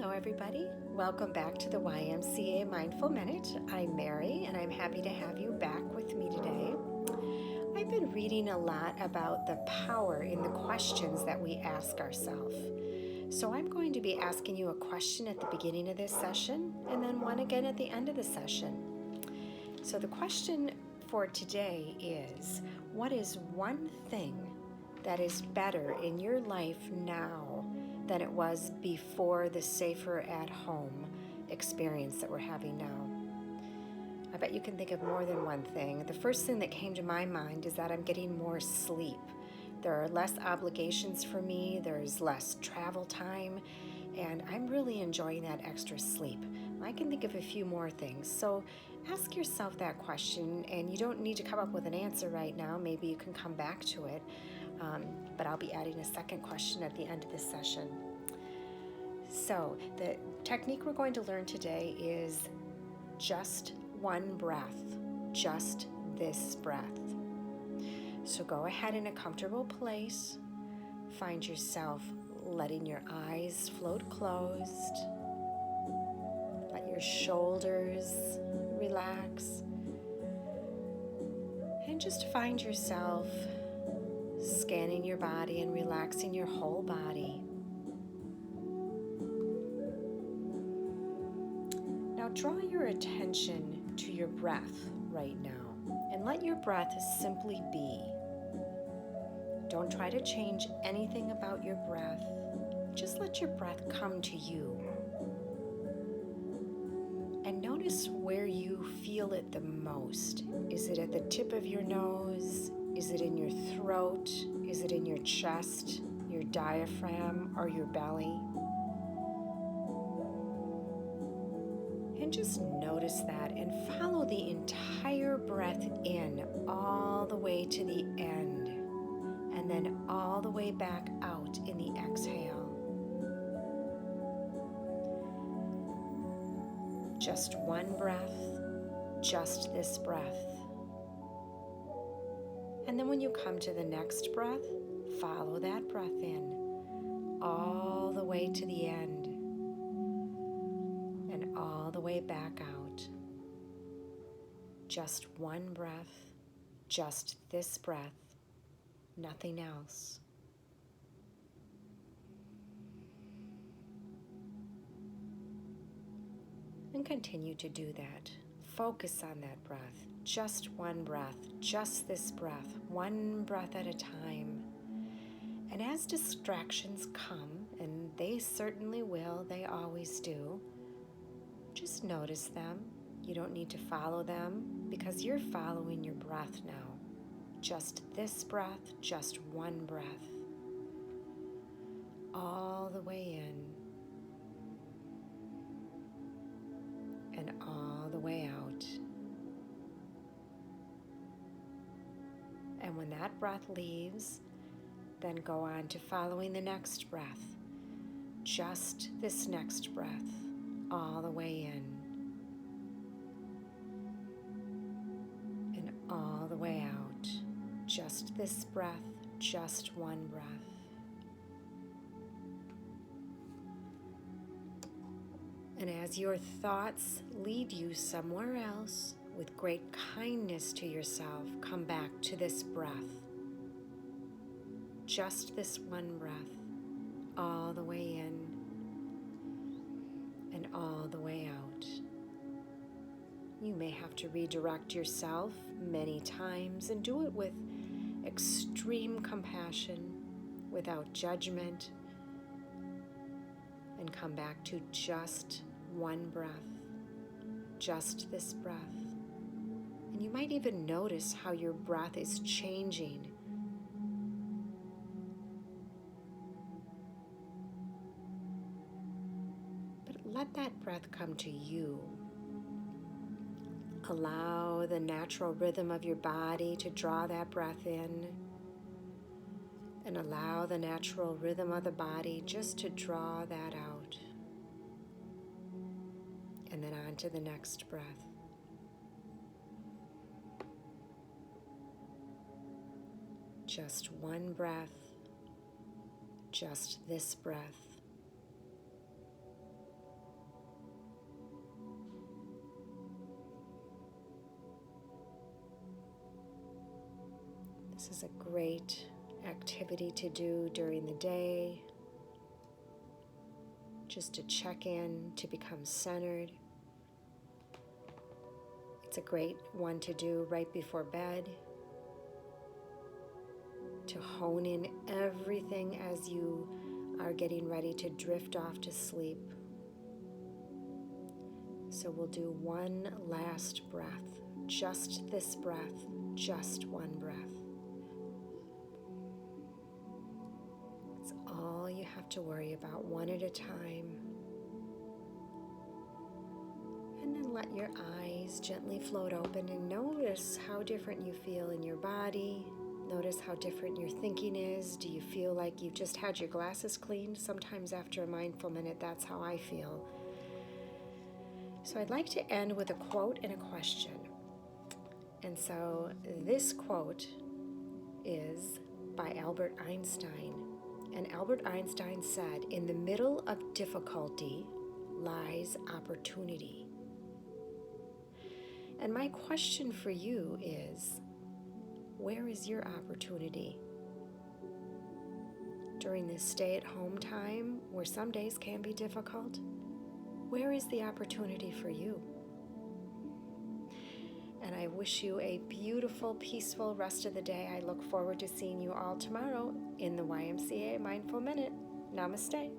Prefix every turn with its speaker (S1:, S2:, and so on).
S1: Hello, everybody. Welcome back to the YMCA Mindful Minute. I'm Mary, and I'm happy to have you back with me today. I've been reading a lot about the power in the questions that we ask ourselves. So I'm going to be asking you a question at the beginning of this session and then one again at the end of the session. So the question for today is, what is one thing that is better in your life now than it was before the safer at home experience that we're having now? I bet you can think of more than one thing. The first thing that came to my mind is that I'm getting more sleep. There are less obligations for me, there's less travel time, and I'm really enjoying that extra sleep. I can think of a few more things. So ask yourself that question, and you don't need to come up with an answer right now. Maybe you can come back to it. But I'll be adding a second question at the end of this session. So the technique we're going to learn today is just one breath, just this breath. So go ahead in a comfortable place. Find yourself letting your eyes float closed. Let your shoulders relax. And just find yourself scanning your body and relaxing your whole body. Now draw your attention to your breath right now and let your breath simply be. Don't try to change anything about your breath. Just let your breath come to you. And notice where you feel it the most. Is it at the tip of your nose? Is it in your throat? Is it in your chest, your diaphragm, or your belly? And just notice that and follow the entire breath in all the way to the end, and then all the way back out in the exhale. Just one breath, just this breath. And then when you come to the next breath, follow that breath in all the way to the end and all the way back out. Just one breath, just this breath, nothing else. And continue to do that. Focus on that breath. Just one breath, just this breath, one breath at a time. And as distractions come, and they certainly will, they always do, just notice them. You don't need to follow them because you're following your breath now. Just this breath, just one breath. All the way in and all the way out. And when that breath leaves, then go on to following the next breath. Just this next breath, all the way in and all the way out. Just this breath, just one breath. And as your thoughts lead you somewhere else, with great kindness to yourself, come back to this breath. Just this one breath, all the way in and all the way out. You may have to redirect yourself many times and do it with extreme compassion, without judgment, and come back to just one breath, just this breath. And you might even notice how your breath is changing. But let that breath come to you. Allow the natural rhythm of your body to draw that breath in, and allow the natural rhythm of the body just to draw that out. And then on to the next breath. Just one breath, just this breath. This is a great activity to do during the day, just to check in, to become centered. It's a great one to do right before bed, to hone in everything as you are getting ready to drift off to sleep. So we'll do one last breath, just this breath, just one breath. It's all you have to worry about, one at a time. And then let your eyes gently float open and notice how different you feel in your body. Notice how different your thinking is. Do you feel like you've just had your glasses cleaned? Sometimes after a mindful minute, that's how I feel. So I'd like to end with a quote and a question. And so this quote is by Albert Einstein. And Albert Einstein said, "In the middle of difficulty lies opportunity." And my question for you is, where is your opportunity? During this stay-at-home time, where some days can be difficult, where is the opportunity for you? And I wish you a beautiful, peaceful rest of the day. I look forward to seeing you all tomorrow in the YMCA Mindful Minute. Namaste.